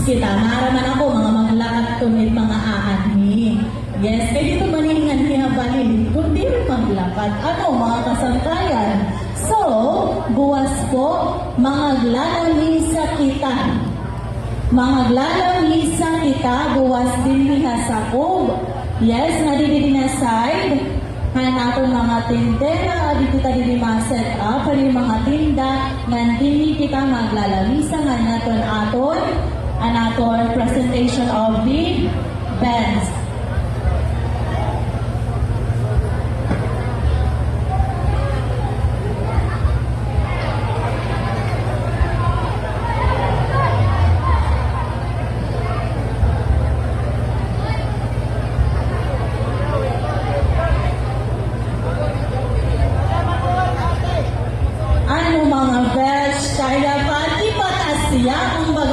kita. Maraman ako mga maglakad kunit mga aani. Yes, kaya dito maningan niya balin. Kundi maglakad. Ano mga kasangkayan? So, buwas po, mga glalamisa kita. Mga glalamisa kita, buwas din niya sa kub. Yes, nadidin na side. Han ato mga tindera, di kita din ma-set up, hari mga tinda, ngan dini kita maglalamisa, ngan aton presentation of the bands. Ano mga besh, kaya pati patas siya, ang baga